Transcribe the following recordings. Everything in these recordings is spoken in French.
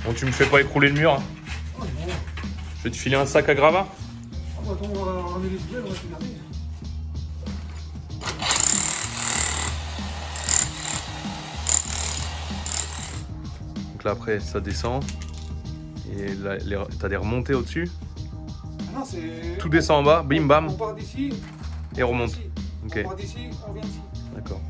Bon, tu me fais pas écrouler le mur. Hein. Oh, non. Je vais te filer un sac à gravat. Ah, bah, attends, on va ramener les poubelles, on va se garder. Donc là, après, ça descend. Et là, t'as des remontées au-dessus. Ah non, c'est... Tout descend en bas, bim bam. On part d'ici. Et remonte. Ok. On part d'ici, on vient ici. D'accord.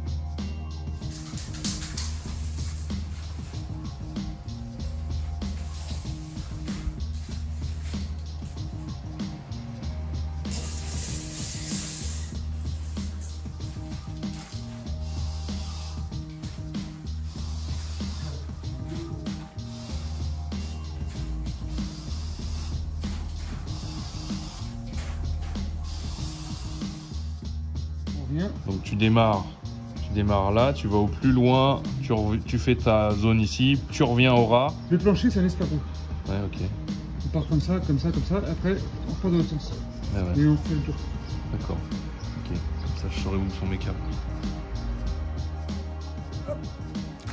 Donc tu démarres là, tu vas au plus loin, tu fais ta zone ici, tu reviens au ras. Le plancher, c'est un escargot. Ouais, ok. On part comme ça, après on repart dans l'autre sens. Ouais, ouais. Et on fait le tour. D'accord. Ok, comme ça je saurai où sont mes câbles.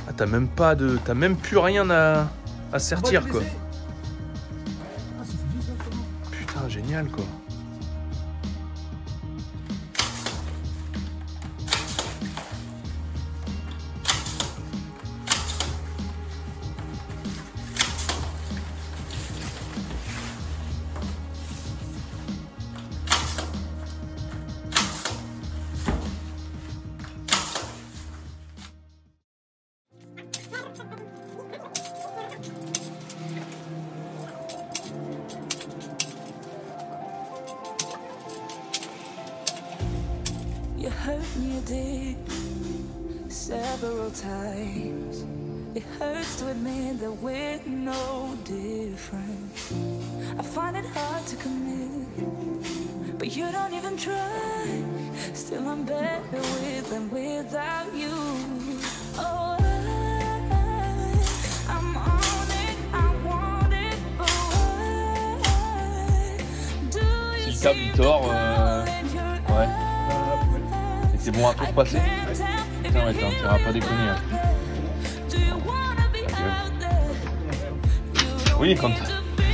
Ah, t'as même plus rien à sertir quoi. Ah, c'est fini ça, comment? Putain, génial quoi. You hurt me, dear, several times. It hurts to admit that we're no different. I find it hard to commit, but you don't even try. Still I'm better with than without you. Oh, I'm on it, I want it, but why do you Si le câble il tord, ouais. C'est bon à tout repasser. Putain, ouais, t'as intérêt à pas déconner. Hein. Oui, quand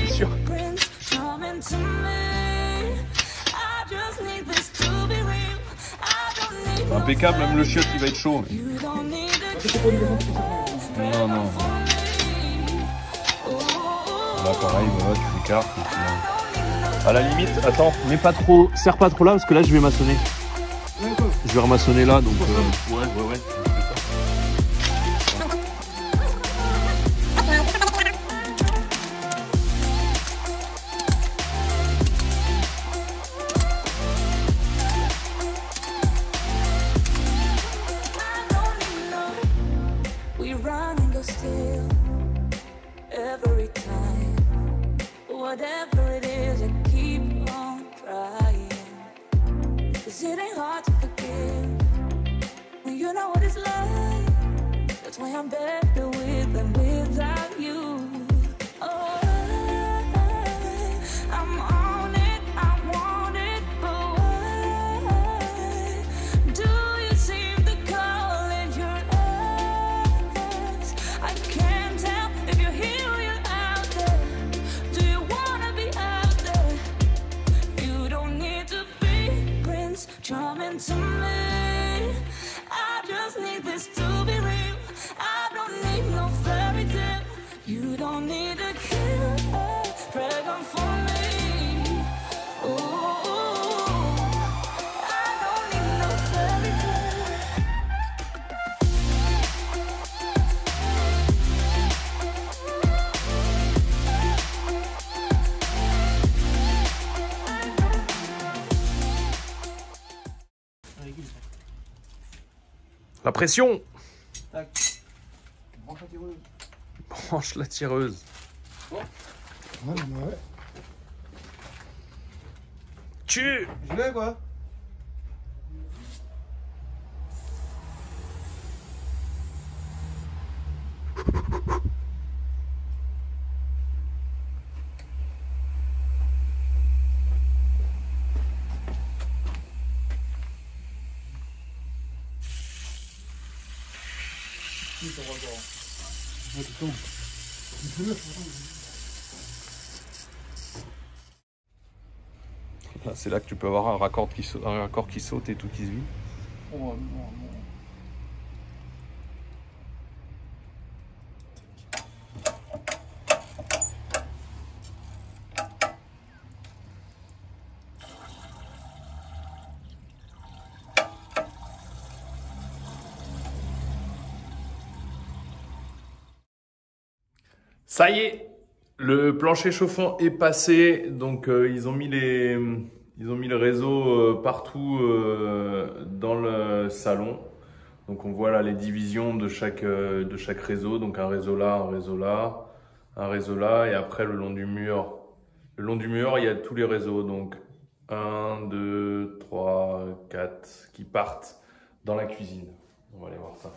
c'est sûr. Impeccable, même le chiotte il va être chaud. Non, non. Là pareil, voilà, tu l'écartes. À la limite, attends, mets pas trop, serre pas trop là parce que là je vais maçonner. Je vais remaçonner là, donc ouais. We run and go still every time. Whatever it is, I keep on trying. 'Cause it ain't hard to forgive when you know what it's like. That's why I'm better with than without you. Oh, I'm on it, I want it, but why do you seem to call in your eyes? I can't tell if you're here or you're out there. Do you wanna be out there? You don't need to be Prince Charming to me. I just need this to be real. I don't need no fairy tale. You don't need to kill a dragon for me. Ooh, I don't need no fairy tale. La pression. Tac. Branche la tireuse. Branche la tireuse. Ouais. Tue. Je l'ai quoi. Ouais, tout le temps. Là, c'est là que tu peux avoir un raccord qui saute et tout qui se vit. Oh non, non. Ça y est, le plancher chauffant est passé, donc ils ont mis le réseau partout dans le salon. Donc on voit là les divisions de chaque réseau, donc un réseau là, un réseau là, un réseau là, et après le long du mur. Le long du mur, il y a tous les réseaux, donc 1, 2, 3, 4 qui partent dans la cuisine. On va aller voir ça.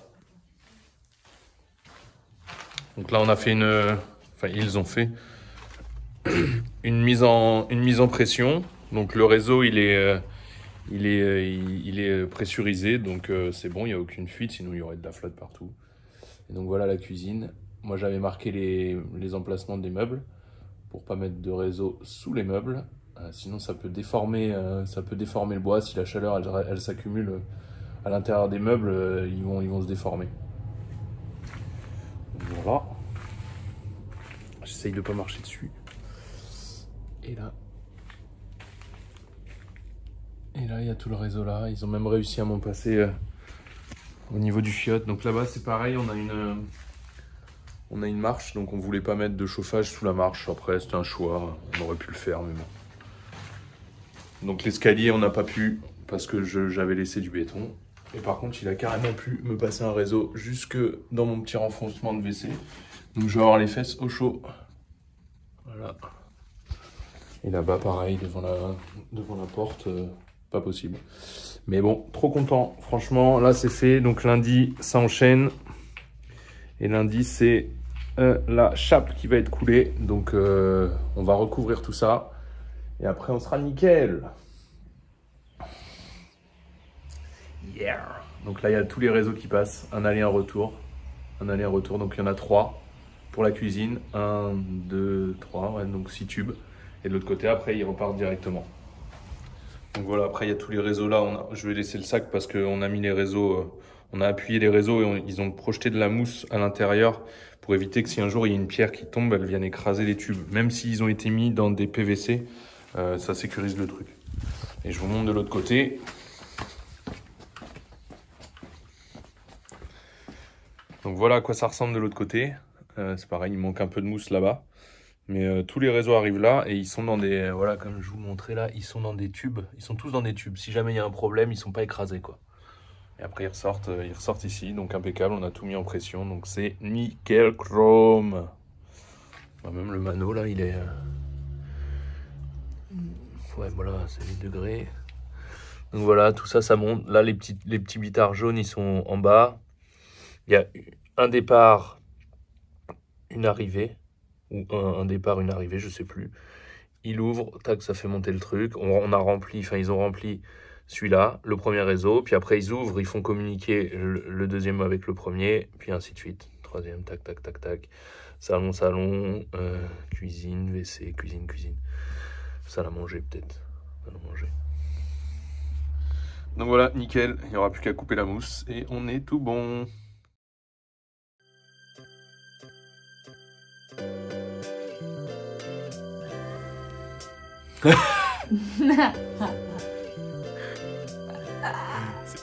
Donc là, on a fait ils ont fait une mise en pression. Donc le réseau, il est pressurisé, donc c'est bon, il n'y a aucune fuite, sinon il y aurait de la flotte partout. Et donc voilà la cuisine. Moi, j'avais marqué les emplacements des meubles pour pas mettre de réseau sous les meubles. Sinon, ça peut déformer le bois. Si la chaleur elle s'accumule à l'intérieur des meubles, ils vont se déformer. Voilà. J'essaye de pas marcher dessus. Et là, il y a tout le réseau là. Ils ont même réussi à m'en passer au niveau du fiotte. Donc là-bas, c'est pareil. On a une marche, donc on voulait pas mettre de chauffage sous la marche. Après, c'était un choix. On aurait pu le faire, mais bon. Donc l'escalier, on n'a pas pu parce que j'avais laissé du béton. Et par contre, il a carrément pu me passer un réseau jusque dans mon petit renfoncement de WC. Donc je vais avoir les fesses au chaud. Voilà. Et là-bas, pareil, devant la porte, pas possible. Mais bon, trop content. Franchement, là, c'est fait. Donc lundi, ça enchaîne. Et lundi, c'est la chape qui va être coulée. Donc on va recouvrir tout ça. Et après, on sera nickel. Yeah. Donc là, il y a tous les réseaux qui passent. Un aller, un retour. Un aller, un retour. Donc il y en a 3 pour la cuisine. 1, 2, 3. Ouais, donc 6 tubes. Et de l'autre côté, après, ils repartent directement. Donc voilà, après, il y a tous les réseaux là. Je vais laisser le sac parce qu'on a mis les réseaux. On a appuyé les réseaux et ils ont projeté de la mousse à l'intérieur pour éviter que si un jour il y a une pierre qui tombe, elle vienne écraser les tubes. Même s'ils ont été mis dans des PVC, ça sécurise le truc. Et je vous montre de l'autre côté. Donc voilà à quoi ça ressemble de l'autre côté. C'est pareil, il manque un peu de mousse là-bas. Mais tous les réseaux arrivent là et ils sont dans des... voilà, comme je vous montrais là, ils sont dans des tubes. Ils sont tous dans des tubes. Si jamais il y a un problème, ils ne sont pas écrasés, quoi. Et après, ils ressortent ici. Donc impeccable, on a tout mis en pression. Donc c'est nickel chrome. Bah, même le mano, là, il est... ouais, voilà, c'est les degrés. Donc voilà, tout ça, ça monte. Là, les petits bitards jaunes, ils sont en bas. Il y a un départ, une arrivée. Ou un départ, une arrivée, je sais plus. Il ouvre, tac, ça fait monter le truc. On a rempli, enfin, ils ont rempli celui-là, le premier réseau. Puis après, ils ouvrent, ils font communiquer le deuxième avec le premier. Puis ainsi de suite. Troisième, tac, tac, tac, tac. Salon, salon, cuisine, WC, cuisine, cuisine. Salle à manger, peut-être. Salle à manger. Donc voilà, nickel. Il n'y aura plus qu'à couper la mousse. Et on est tout bon.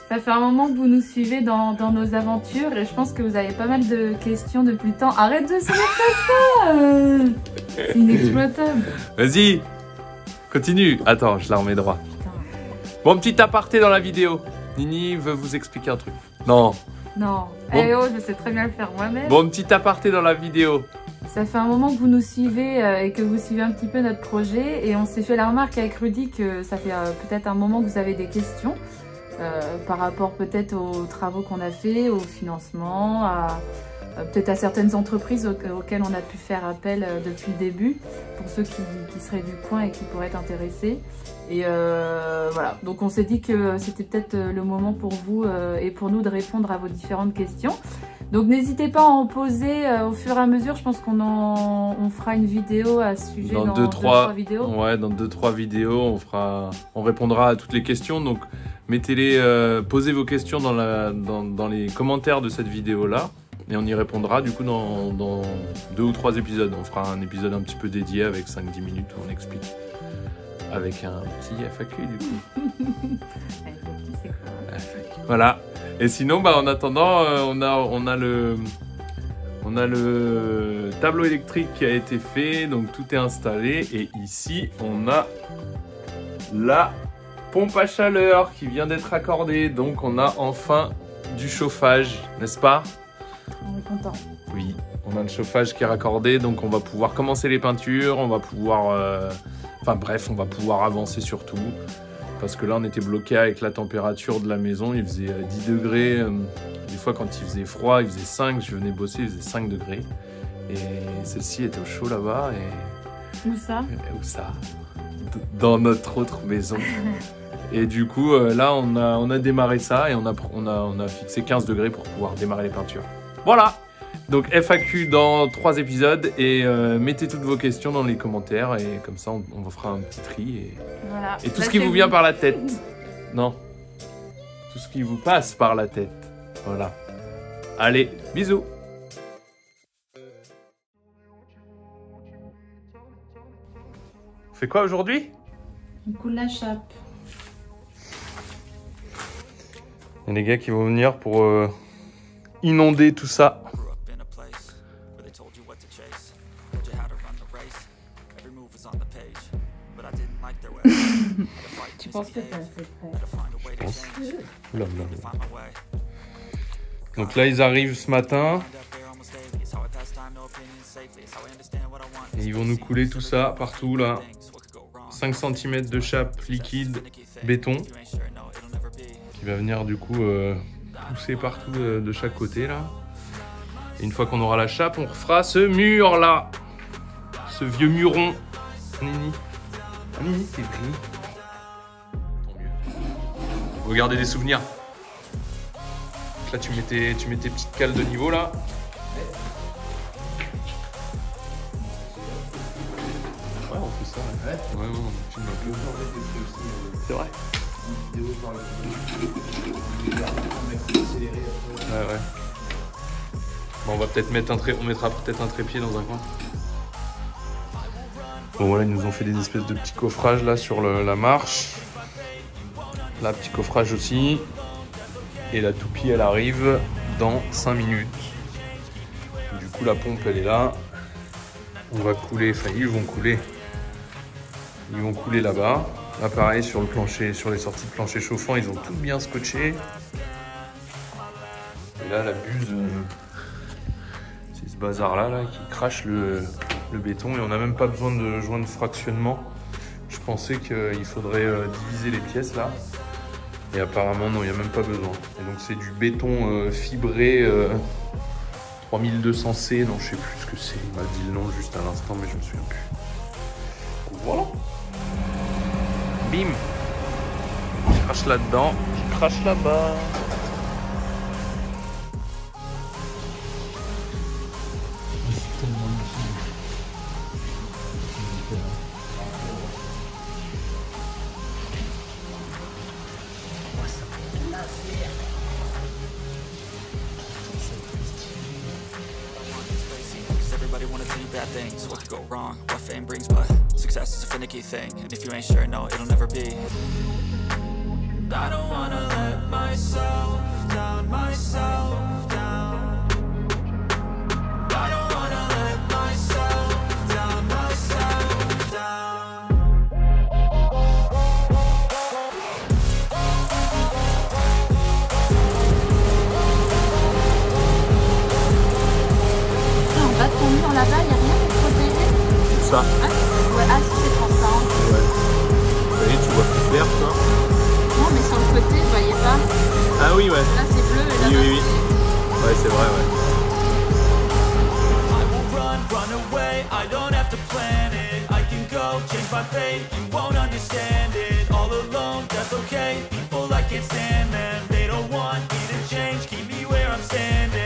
Ça fait un moment que vous nous suivez dans nos aventures et je pense que vous avez pas mal de questions depuis le temps. Arrête de se mettre comme ça, c'est inexploitable. Vas-y, continue. Attends, je la remets droit. Bon, petit aparté dans la vidéo. Nini veut vous expliquer un truc. Non. Non, Bon. eh oh, je sais très bien le faire moi-même. Bon, petit aparté dans la vidéo. Ça fait un moment que vous nous suivez et que vous suivez un petit peu notre projet et on s'est fait la remarque avec Rudy que ça fait peut-être un moment que vous avez des questions par rapport peut-être aux travaux qu'on a fait, au financement, peut-être à certaines entreprises auxquelles on a pu faire appel depuis le début pour ceux qui seraient du coin et qui pourraient être intéressés. Et voilà, donc on s'est dit que c'était peut-être le moment pour vous et pour nous de répondre à vos différentes questions. Donc n'hésitez pas à en poser au fur et à mesure. Je pense on fera une vidéo à ce sujet dans 2-3 vidéos. Ouais, dans 2-3 vidéos, on répondra à toutes les questions. Donc mettez-les, posez vos questions dans les commentaires de cette vidéo-là. Et on y répondra du coup dans 2 ou 3 épisodes. On fera un épisode un petit peu dédié avec 5-10 minutes où on explique. Avec un petit FAQ du coup. Voilà. Et sinon, en attendant, on a le tableau électrique qui a été fait. Donc tout est installé. Et ici, on a la pompe à chaleur qui vient d'être accordée. Donc on a enfin du chauffage, n'est-ce pas ? On est content. Oui, on a le chauffage qui est raccordé, donc on va pouvoir commencer les peintures, on va pouvoir... Enfin bref, on va pouvoir avancer sur tout. Parce que là, on était bloqué avec la température de la maison, il faisait 10 degrés. Des fois, quand il faisait froid, il faisait 5, je venais bosser, il faisait 5 degrés. Et celle-ci était au chaud là-bas. Où ça ? Où ça ? Dans notre autre maison. Et du coup, là, on a démarré ça et on a fixé 15 degrés pour pouvoir démarrer les peintures. Voilà. Donc FAQ dans 3 épisodes et mettez toutes vos questions dans les commentaires et comme ça on vous fera un petit tri voilà. Et tout ce qui vous vient par la tête. Non. Tout ce qui vous passe par la tête. Voilà. Allez, bisous. On fait quoi aujourd'hui ? On coule la chape. Il y a les gars qui vont venir pour inonder tout ça. Tu penses que t'as fait prêt ? Je pense. Oula, oula, oula. Donc là, ils arrivent ce matin. Et ils vont nous couler tout ça partout là. 5 cm de chape liquide béton. Qui va venir du coup pousser partout de chaque côté là. Et une fois qu'on aura la chape, on refera ce mur là. Ce vieux muron. Nini. Ah, Nini, t'es pris. Tant mieux. Regardez des souvenirs. Donc là, tu mets tes petites cales de niveau là. Ouais, on fait ça. Ouais, ouais, on filme un peu. C'est vrai. Ouais, ouais. Bon, on va peut-être mettre on mettra peut-être un trépied dans un coin. Bon voilà, ils nous ont fait des espèces de petits coffrages là sur la marche. Là, petit coffrage aussi. Et la toupie, elle arrive dans 5 minutes. Du coup, la pompe, elle est là. On va couler, enfin ils vont couler. Ils vont couler là-bas. Là, pareil, sur le plancher, sur les sorties de plancher chauffant, ils ont tout bien scotché. Et là, la buse, c'est ce bazar-là là, qui crache le béton. Et on n'a même pas besoin de joint de fractionnement. Je pensais qu'il faudrait diviser les pièces là. Et apparemment, non, il n'y a même pas besoin. Et donc, c'est du béton fibré 3200C. Non, je sais plus ce que c'est. Il m'a dit le nom juste à l'instant, mais je me souviens plus. Donc, voilà. Bim. Je crache là-dedans, je crache là-bas. Everybody wanna tell you bad things, what could go wrong, what fame brings, but success is a finicky thing, and if you ain't sure, no, it'll never be. I don't wanna let myself down, myself down. I don't wanna let myself down, myself down. En bas de ton mur là-bas, il n'y a rien pour protéger. Ça. Ah, ouais, ah si, c'est transparent. Ouais. Vous voyez, tu vois plus clair, toi. Non, mais sur le côté, je voyais pas. Ah oui, ouais. Là, c'est bleu et là-bas, Oui, oui, oui. Ouais, c'est vrai, ouais. I won't run away, I don't have to plan it. I can go, change my fate, you won't understand it. All alone, that's okay, people I can't stand them. They don't want me to change, keep me where I'm standing.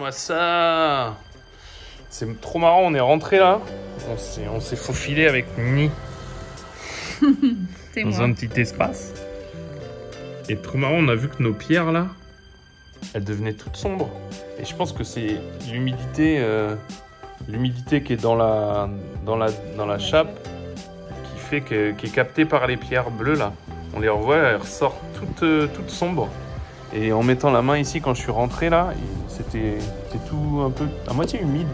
Regarde-moi ça. C'est trop marrant, on est rentré là. On s'est faufilé avec Nini C'est dans un petit espace. Et trop marrant, on a vu que nos pierres là, elles devenaient toutes sombres. Et je pense que c'est l'humidité qui est dans la chape qui fait qui est captée par les pierres bleues là. On les revoit, elles ressortent toutes sombres. Et en mettant la main ici quand je suis rentré là, c'était tout un peu à moitié humide.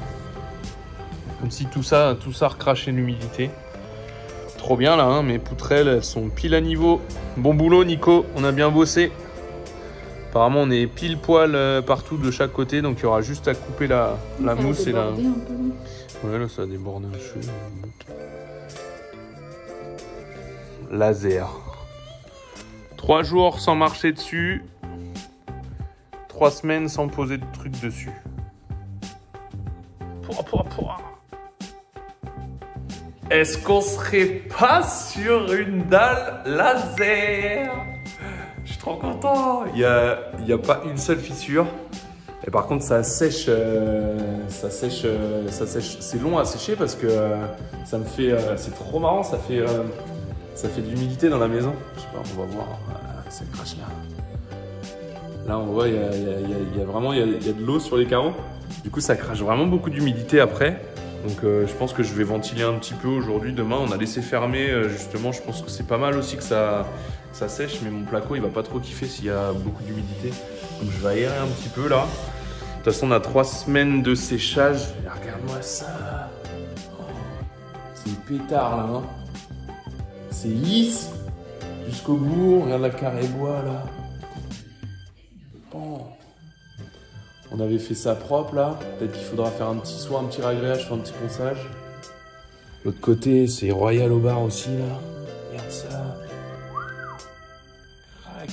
Comme si tout ça recrachait l'humidité. Trop bien là, hein, mes poutrelles elles sont pile à niveau. Bon boulot Nico, on a bien bossé. Apparemment on est pile poil partout de chaque côté, donc il y aura juste à couper la mousse et la... Ouais là ça déborde un peu. Laser. 3 jours sans marcher dessus. 3 semaines sans poser de trucs dessus. Pouah. Est-ce qu'on serait pas sur une dalle laser? Je suis trop content. Il y a pas une seule fissure. Et par contre, ça sèche. C'est long à sécher parce que ça me fait. C'est trop marrant. Ça fait de l'humidité dans la maison. Je sais pas. On va voir. Ça crache là. Là, on voit. Il y a de l'eau sur les carreaux. Du coup, ça crache vraiment beaucoup d'humidité après. Donc je pense que je vais ventiler un petit peu aujourd'hui, demain. On a laissé fermer justement, je pense que c'est pas mal aussi que ça sèche, mais mon placo il va pas trop kiffer s'il y a beaucoup d'humidité. Donc je vais aérer un petit peu là. De toute façon on a 3 semaines de séchage. Et regarde-moi ça. Oh, c'est pétard là. Hein. C'est lisse jusqu'au bout. Regarde la carré bois là. Bon. On avait fait ça propre là, peut-être qu'il faudra faire un petit ragréage, soit un petit ponçage. L'autre côté, c'est royal au bar aussi là. Regarde ça. Crac.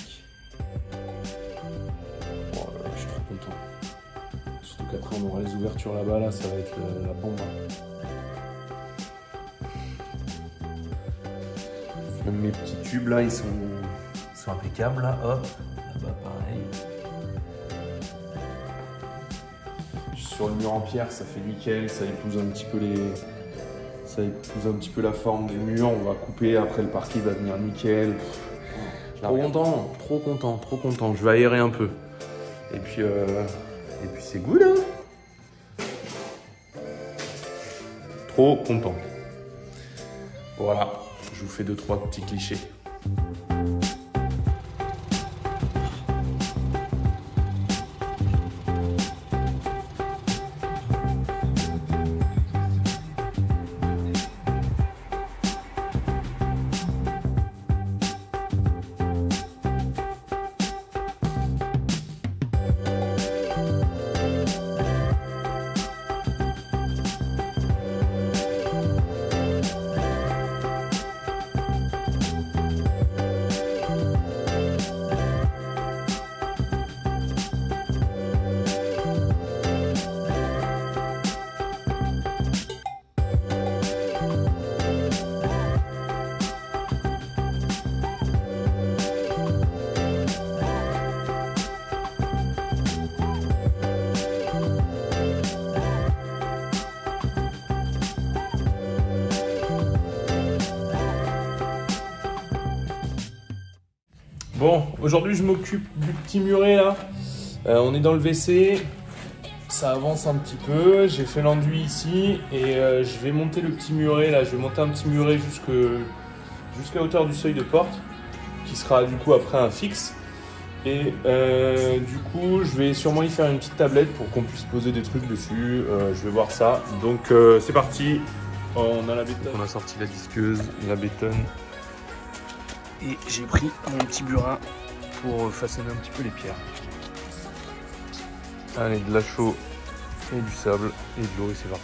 Oh là là, je suis trop content. Surtout qu'après on aura les ouvertures là-bas, là, ça va être la bombe. Même mes petits tubes là, ils sont impeccables là, hop. Là-bas pareil. Sur le mur en pierre, ça fait nickel, ça épouse un petit peu la forme du mur. On va couper, après le parquet va venir nickel. Trop content. Je vais aérer un peu. Et puis c'est good, hein. Trop content. Voilà, je vous fais 2-3 petits clichés. Bon, aujourd'hui je m'occupe du petit muret là. On est dans le WC, ça avance un petit peu. J'ai fait l'enduit ici et je vais monter le petit muret là. Je vais monter un petit muret jusqu'à hauteur du seuil de porte, qui sera du coup après un fixe. Et du coup, je vais sûrement y faire une petite tablette pour qu'on puisse poser des trucs dessus. Je vais voir ça. Donc c'est parti. On a la bétonne. On a sorti la disqueuse, la bétonne. Et j'ai pris mon petit burin pour façonner un petit peu les pierres. Allez, de la chaux et du sable et de l'eau et c'est parti.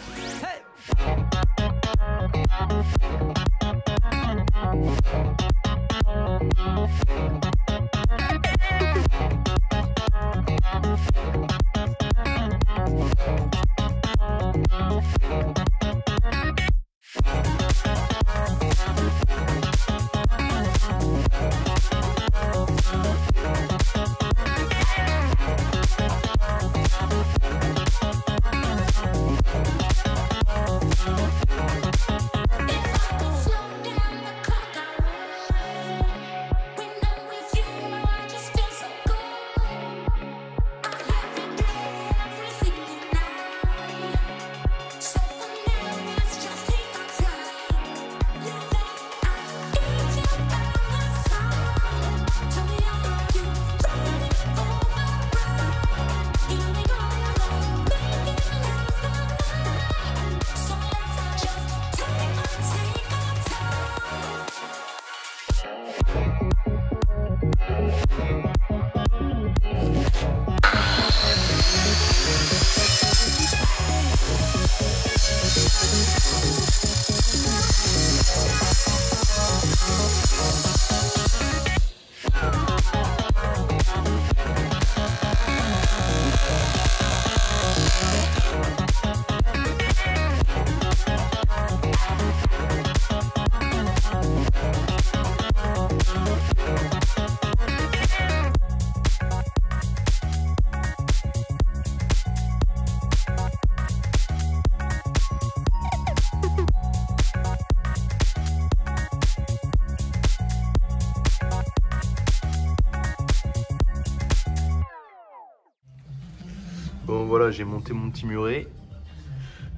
Bon voilà, j'ai monté mon petit muret.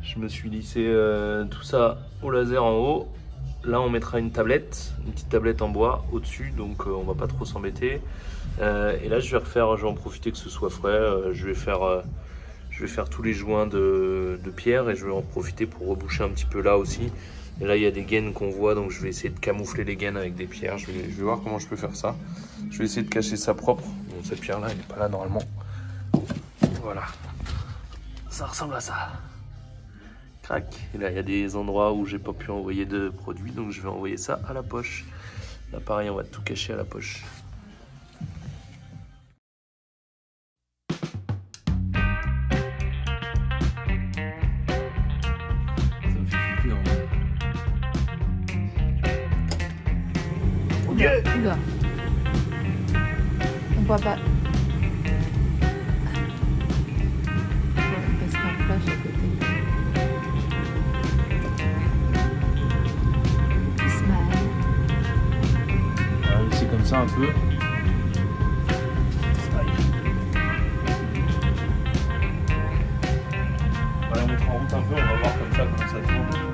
Je me suis lissé tout ça au laser en haut. Là on mettra une petite tablette en bois au-dessus, donc on va pas trop s'embêter. Et là je vais en profiter que ce soit frais. Je vais faire tous les joints de pierre et je vais en profiter pour reboucher un petit peu là aussi. Et là il y a des gaines qu'on voit, donc je vais essayer de camoufler les gaines avec des pierres. Je vais voir comment je peux faire ça. Je vais essayer de cacher ça propre. Bon, cette pierre là elle n'est pas là normalement. Voilà, ça ressemble à ça. Crac. Et là il y a des endroits où j'ai pas pu envoyer de produit, donc je vais envoyer ça à la poche. Là pareil, on va tout cacher à la poche. Ça me fait flipper en vrai. Oula. On voit pas. Parce qu'un flash à côté. Smile. C'est comme ça un peu. On va la mettre en route un peu, on va voir comme ça comment ça tourne.